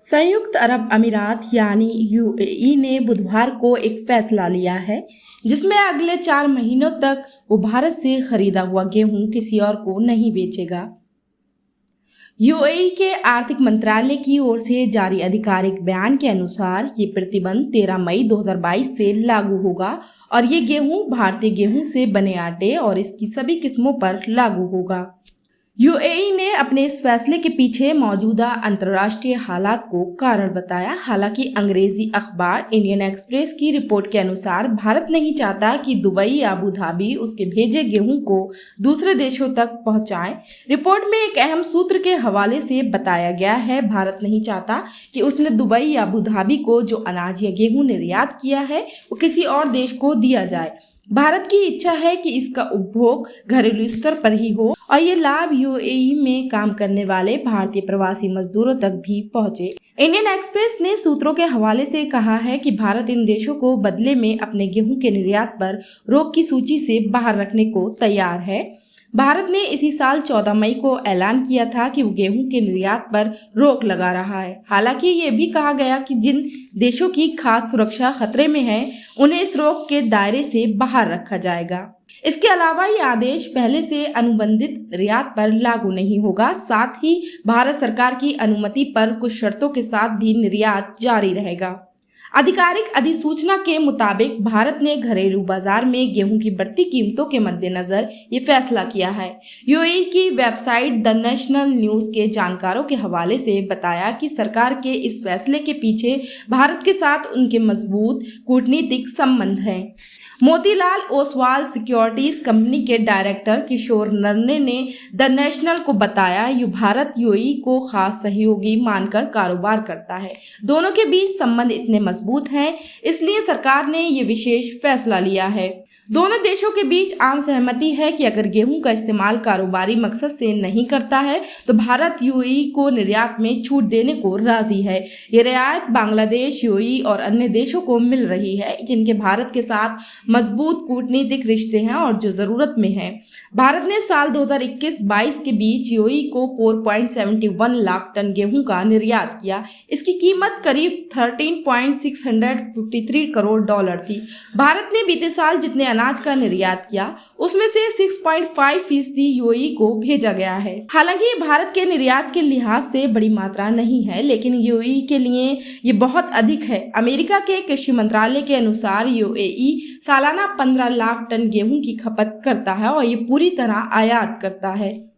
संयुक्त अरब अमीरात यानी यूएई ने बुधवार को एक फैसला लिया है जिसमें अगले 4 महीनों तक वो भारत से खरीदा हुआ गेहूं किसी और को नहीं बेचेगा। यूएई के आर्थिक मंत्रालय की ओर से जारी आधिकारिक बयान के अनुसार ये प्रतिबंध 13 मई 2022 से लागू होगा और ये गेहूं भारतीय गेहूं से बने आटे और इसकी सभी किस्मों पर लागू होगा। यूएई ने अपने इस फैसले के पीछे मौजूदा अंतर्राष्ट्रीय हालात को कारण बताया। हालांकि अंग्रेजी अखबार इंडियन एक्सप्रेस की रिपोर्ट के अनुसार भारत नहीं चाहता कि दुबई या अबू धाबी उसके भेजे गेहूं को दूसरे देशों तक पहुंचाए। रिपोर्ट में एक अहम सूत्र के हवाले से बताया गया है, भारत नहीं चाहता कि उसने दुबई या अबू धाबी को जो अनाज या गेहूं निर्यात किया है वो किसी और देश को दिया जाए। भारत की इच्छा है कि इसका उपभोग घरेलू स्तर पर ही हो और ये लाभ यूएई में काम करने वाले भारतीय प्रवासी मजदूरों तक भी पहुंचे। इंडियन एक्सप्रेस ने सूत्रों के हवाले से कहा है कि भारत इन देशों को बदले में अपने गेहूं के निर्यात पर रोक की सूची से बाहर रखने को तैयार है। भारत ने इसी साल 14 मई को ऐलान किया था कि वो गेहूं के निर्यात पर रोक लगा रहा है। हालांकि ये भी कहा गया कि जिन देशों की खाद्य सुरक्षा खतरे में है उन्हें इस रोक के दायरे से बाहर रखा जाएगा। इसके अलावा ये आदेश पहले से अनुबंधित निर्यात पर लागू नहीं होगा। साथ ही भारत सरकार की अनुमति पर कुछ शर्तों के साथ भी निर्यात जारी रहेगा। आधिकारिक अधिसूचना के मुताबिक भारत ने घरेलू बाजार में गेहूं की बढ़ती कीमतों के मद्देनजर ये फैसला किया है। यूएई की वेबसाइट द नेशनल न्यूज के जानकारों के हवाले से बताया कि सरकार के इस फैसले के पीछे भारत के साथ उनके मजबूत कूटनीतिक संबंध हैं। मोतीलाल ओसवाल सिक्योरिटीज कंपनी के डायरेक्टर किशोर नरने ने द नेशनल को बताया, ये भारत यूएई को खास सहयोगी मानकर कारोबार करता है। दोनों के बीच संबंध इतने मजबूत हैं, इसलिए सरकार ने ये विशेष फैसला लिया है। दोनों देशों के बीच आम सहमति है कि अगर गेहूं का इस्तेमाल कारोबारी मकसद से नहीं करता है तो भारत यूएई को निर्यात में छूट देने को राजी है। ये रियायत बांग्लादेश, यूएई और अन्य देशों को मिल रही है जिनके भारत के साथ मजबूत कूटनीतिक रिश्ते हैं और जो जरूरत में है। भारत ने साल 2021-22 के बीच यूएई को 4.71 लाख टन गेहूं का निर्यात किया। इसकी कीमत करीब 13.653 करोड़ डॉलर थी। भारत ने बीते साल जितने अनाज का निर्यात किया उसमें से 6.5% यूएई को भेजा गया है। हालांकि भारत के निर्यात के लिहाज से बड़ी मात्रा नहीं है, लेकिन यूएई के लिए ये बहुत अधिक है। अमेरिका के कृषि मंत्रालय के अनुसार यूएई सालाना 15 लाख टन गेहूं की खपत करता है और ये पूरी तरह आयात करता है।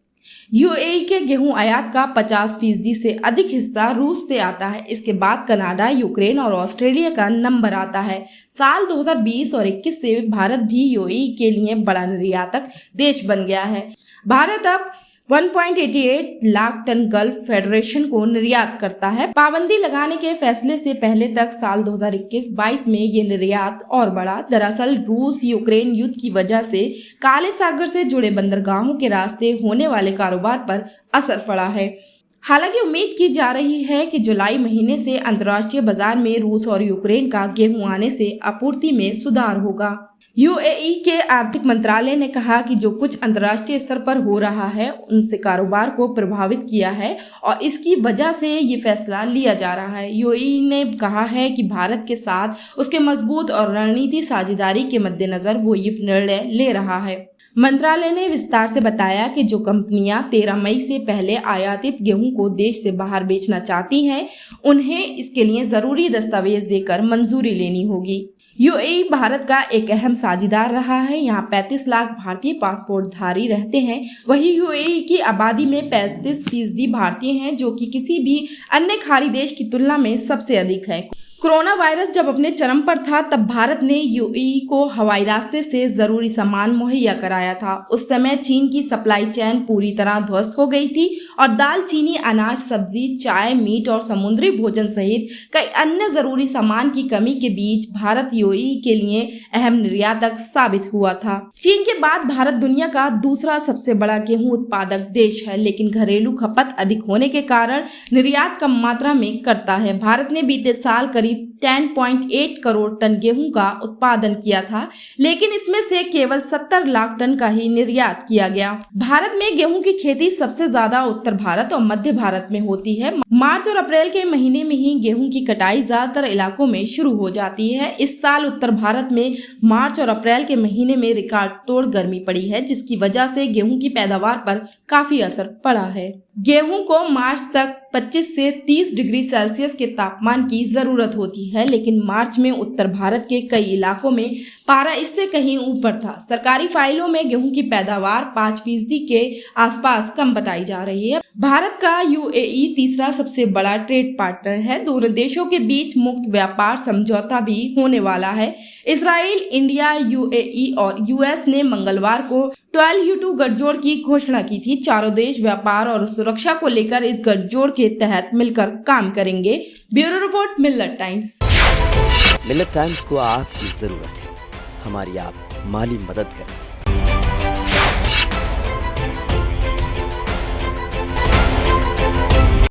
यूएई के गेहूं आयात का 50% से अधिक हिस्सा रूस से आता है। इसके बाद कनाडा, यूक्रेन और ऑस्ट्रेलिया का नंबर आता है। साल 2020 और 21 से भारत भी यूएई के लिए बड़ा निर्यातक देश बन गया है। भारत अब 1.88 लाख टन गल्फ फेडरेशन को निर्यात करता है। पाबंदी लगाने के फैसले से पहले तक साल 2021-22 में ये निर्यात और बढ़ा। दरअसल रूस यूक्रेन युद्ध की वजह से काले सागर से जुड़े बंदरगाहों के रास्ते होने वाले कारोबार पर असर पड़ा है। हालांकि उम्मीद की जा रही है कि जुलाई महीने से अंतर्राष्ट्रीय बाजार में रूस और यूक्रेन का गेहूं आने से आपूर्ति में सुधार होगा। यूएई के आर्थिक मंत्रालय ने कहा कि जो कुछ अंतर्राष्ट्रीय स्तर पर हो रहा है उनसे कारोबार को प्रभावित किया है और इसकी वजह से ये फैसला लिया जा रहा है। यूएई ने कहा है कि भारत के साथ उसके मजबूत और रणनीतिक साझेदारी के मद्देनजर वो ये निर्णय ले रहा है। मंत्रालय ने विस्तार से बताया कि जो कंपनियां 13 मई से पहले आयातित गेहूं को देश से बाहर बेचना चाहती हैं, उन्हें इसके लिए जरूरी दस्तावेज देकर मंजूरी लेनी होगी। यूएई भारत का एक अहम साझेदार रहा है। यहाँ 35 लाख भारतीय पासपोर्टधारी रहते हैं। वहीं यूएई की आबादी में 35% भारतीय हैं, जो कि किसी भी अन्य खाड़ी देश की तुलना में सबसे अधिक है। कोरोना वायरस जब अपने चरम पर था तब भारत ने यूएई को हवाई रास्ते से जरूरी सामान मुहैया कराया था। उस समय चीन की सप्लाई चेन पूरी तरह ध्वस्त हो गई थी और दाल, चीनी, अनाज, सब्जी, चाय, मीट और समुद्री भोजन सहित कई अन्य जरूरी सामान की कमी के बीच भारत यूएई के लिए अहम निर्यातक साबित हुआ था। चीन के बाद भारत दुनिया का दूसरा सबसे बड़ा गेहूं उत्पादक देश है, लेकिन घरेलू खपत अधिक होने के कारण निर्यात कम मात्रा में करता है। भारत ने बीते साल करीब करीब 10.8 करोड़ टन गेहूं का उत्पादन किया था, लेकिन इसमें से केवल 70 लाख टन का ही निर्यात किया गया। भारत में गेहूं की खेती सबसे ज्यादा उत्तर भारत और मध्य भारत में होती है। मार्च और अप्रैल के महीने में ही गेहूं की कटाई ज्यादातर इलाकों में शुरू हो जाती है। इस साल उत्तर भारत में मार्च और अप्रैल के महीने में रिकॉर्ड तोड़ गर्मी पड़ी है, जिसकी वजह से गेहूं की पैदावार पर काफी असर पड़ा है। गेहूं को मार्च तक 25 से 30 डिग्री सेल्सियस के तापमान की जरूरत होती है, लेकिन मार्च में उत्तर भारत के कई इलाकों में पारा इससे कहीं ऊपर था। सरकारी फाइलों में गेहूं की पैदावार 5% के आसपास कम बताई जा रही है। भारत का यूएई तीसरा सबसे बड़ा ट्रेड पार्टनर है। दोनों देशों के बीच मुक्त व्यापार समझौता भी होने वाला है। इजराइल, इंडिया, यूएई और यूएस ने मंगलवार को 12U2 गठजोड़ की घोषणा की थी। चारों देश व्यापार और सुरक्षा को लेकर इस गठजोड़ के तहत मिलकर काम करेंगे। ब्यूरो रिपोर्ट, मिल्लत टाइम्स। मिल्लत टाइम्स को आपकी जरूरत है, हमारी आप माली मदद करें।